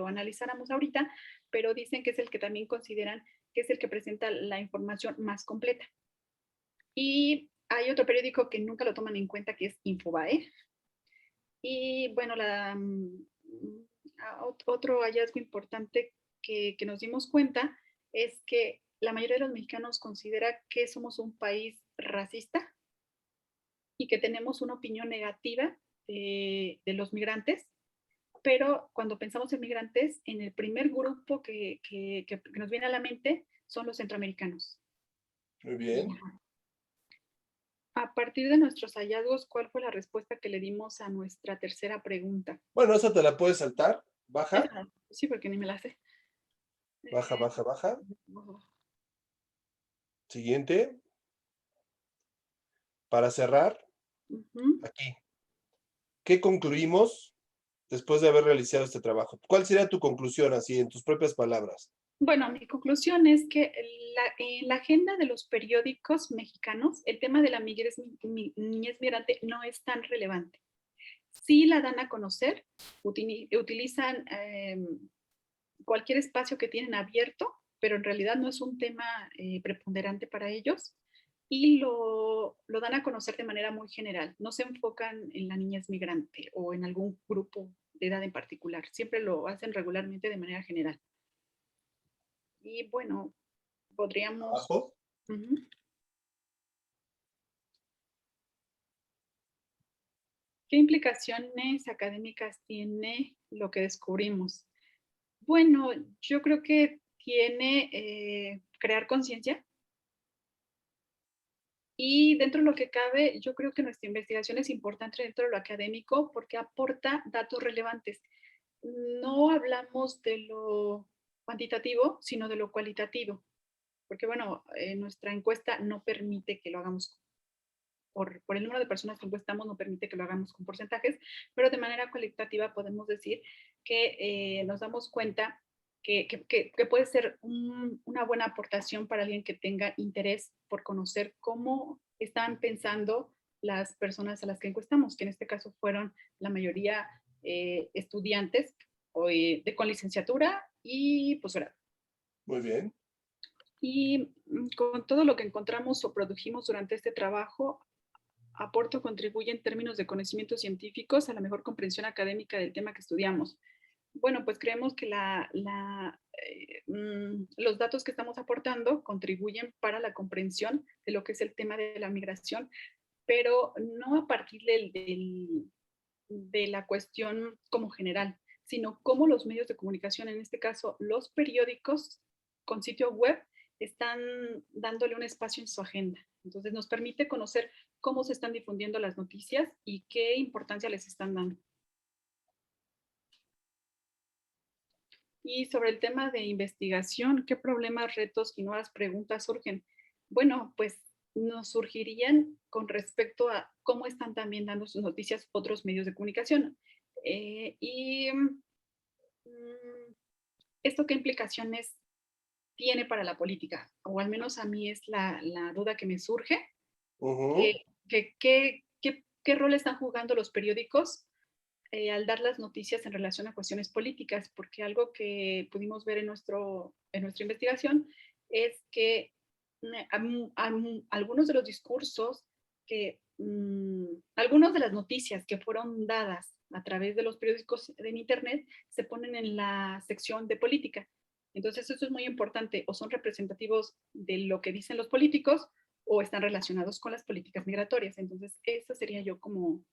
analizáramos ahorita, pero dicen que es el que también consideran que es el que presenta la información más completa. Y hay otro periódico que nunca lo toman en cuenta, que es Infobae. Y bueno, otro hallazgo importante que nos dimos cuenta es que la mayoría de los mexicanos considera que somos un país racista y que tenemos una opinión negativa de los migrantes, pero cuando pensamos en migrantes, en el primer grupo que nos viene a la mente son los centroamericanos. Muy bien. A partir de nuestros hallazgos, ¿cuál fue la respuesta que le dimos a nuestra tercera pregunta? Bueno, esa te la puedes saltar. Baja, Sí, porque ni me la sé. baja, baja, baja. Siguiente. Para cerrar, aquí. ¿Qué concluimos después de haber realizado este trabajo? ¿Cuál sería tu conclusión, así, en tus propias palabras? Bueno, mi conclusión es que en la agenda de los periódicos mexicanos, el tema de la niñez migrante no es tan relevante. Sí la dan a conocer, utilizan cualquier espacio que tienen abierto, pero en realidad no es un tema preponderante para ellos y lo dan a conocer de manera muy general. No se enfocan en la niñez migrante o en algún grupo de edad en particular. Siempre lo hacen regularmente de manera general. Y bueno, podríamos... Abajo. ¿Qué implicaciones académicas tiene lo que descubrimos? Bueno, yo creo que tiene crear conciencia y dentro de lo que cabe, yo creo que nuestra investigación es importante dentro de lo académico porque aporta datos relevantes. No hablamos de lo cuantitativo, sino de lo cualitativo, porque bueno, nuestra encuesta no permite que lo hagamos por el número de personas que encuestamos, no permite que lo hagamos con porcentajes, pero de manera cualitativa podemos decir que nos damos cuenta que puede ser una buena aportación para alguien que tenga interés por conocer cómo están pensando las personas a las que encuestamos, que en este caso fueron la mayoría estudiantes con licenciatura y posgrado. Muy bien. Y con todo lo que encontramos o produjimos durante este trabajo, aporta o contribuye en términos de conocimientos científicos a la mejor comprensión académica del tema que estudiamos. Bueno, pues creemos que los datos que estamos aportando contribuyen para la comprensión de lo que es el tema de la migración, pero no a partir de la cuestión como general, sino cómo los medios de comunicación, en este caso los periódicos con sitio web, están dándole un espacio en su agenda. Entonces nos permite conocer cómo se están difundiendo las noticias y qué importancia les están dando. Y sobre el tema de investigación, ¿qué problemas, retos y nuevas preguntas surgen? Bueno, pues nos surgirían con respecto a cómo están también dando sus noticias otros medios de comunicación. ¿Esto qué implicaciones tiene para la política? O al menos a mí es la duda que me surge. ¿Qué rol están jugando los periódicos al dar las noticias en relación a cuestiones políticas? Porque algo que pudimos ver en nuestra investigación es que algunos de los discursos, algunas de las noticias que fueron dadas a través de los periódicos en internet se ponen en la sección de política. Entonces eso es muy importante, o son representativos de lo que dicen los políticos o están relacionados con las políticas migratorias. Entonces esa sería yo como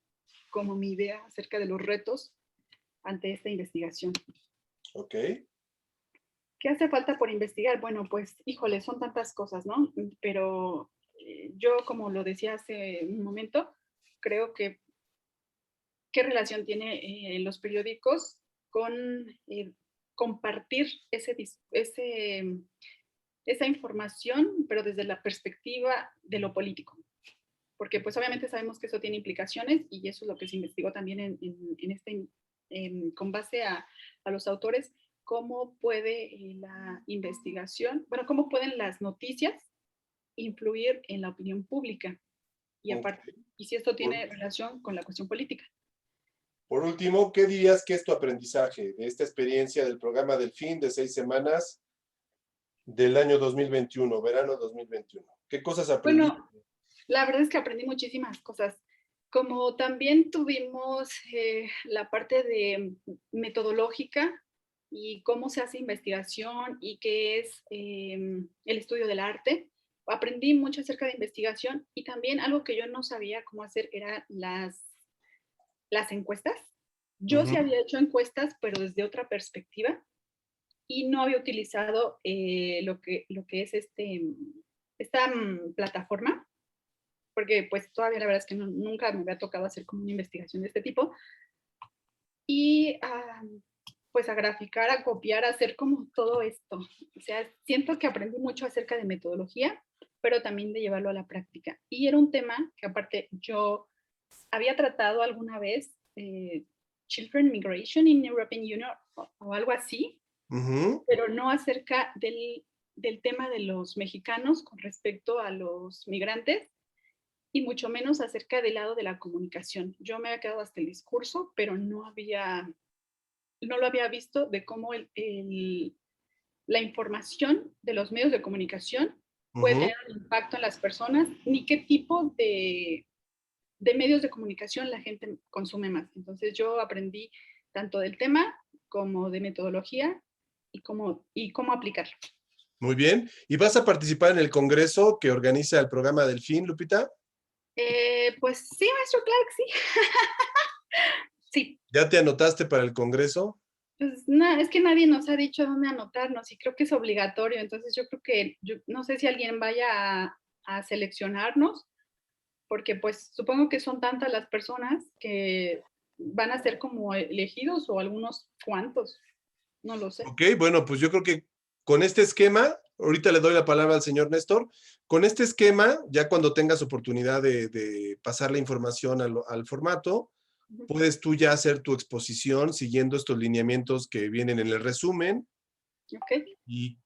mi idea acerca de los retos ante esta investigación. Ok. ¿Qué hace falta por investigar? Bueno, pues, híjole, son tantas cosas, ¿no? Pero yo, como lo decía hace un momento, creo que qué relación tiene los periódicos con compartir esa información, pero desde la perspectiva de lo político. Porque pues obviamente sabemos que eso tiene implicaciones y eso es lo que se investigó también con base a los autores, cómo puede la investigación, bueno, cómo pueden las noticias influir en la opinión pública y aparte, y si esto tiene relación con la cuestión política. Por último, ¿qué dirías que es tu aprendizaje de esta experiencia del programa Delfín de 6 semanas del año 2021, verano 2021? ¿Qué cosas aprendiste? Bueno, la verdad es que aprendí muchísimas cosas. Como también tuvimos la parte de metodológica y cómo se hace investigación y qué es el estudio del arte, aprendí mucho acerca de investigación y también algo que yo no sabía cómo hacer era las encuestas. Yo sí había hecho encuestas, pero desde otra perspectiva y no había utilizado lo que es esta plataforma, porque pues todavía la verdad es que nunca me había tocado hacer como una investigación de este tipo. Y pues a graficar, a copiar, a hacer como todo esto. O sea, siento que aprendí mucho acerca de metodología, pero también de llevarlo a la práctica. Y era un tema que aparte yo había tratado alguna vez, Children Migration in European Union o algo así, pero no acerca del tema de los mexicanos con respecto a los migrantes y mucho menos acerca del lado de la comunicación. Yo me había quedado hasta el discurso, pero no lo había visto de cómo la información de los medios de comunicación puede tener un impacto en las personas, ni qué tipo de medios de comunicación la gente consume más. Entonces yo aprendí tanto del tema como de metodología y cómo aplicarlo. Muy bien. ¿Y vas a participar en el congreso que organiza el programa Delfín, Lupita? Pues sí, maestro, claro que sí. Sí. ¿Ya te anotaste para el congreso? Pues no, es que nadie nos ha dicho dónde anotarnos y creo que es obligatorio. Entonces yo creo que, no sé si alguien vaya a seleccionarnos, porque pues supongo que son tantas las personas que van a ser como elegidos o algunos cuantos, no lo sé. Ok, bueno, pues yo creo que con este esquema, ahorita le doy la palabra al señor Néstor, con este esquema, ya cuando tengas oportunidad de pasar la información al formato, puedes tú ya hacer tu exposición siguiendo estos lineamientos que vienen en el resumen y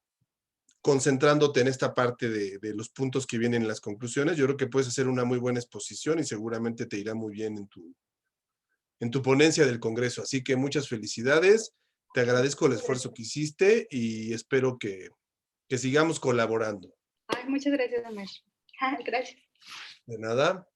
concentrándote en esta parte de los puntos que vienen en las conclusiones. Yo creo que puedes hacer una muy buena exposición y seguramente te irá muy bien en tu ponencia del Congreso. Así que muchas felicidades. Te agradezco el esfuerzo que hiciste y espero que sigamos colaborando. Ay, muchas gracias, Amar. Gracias. De nada.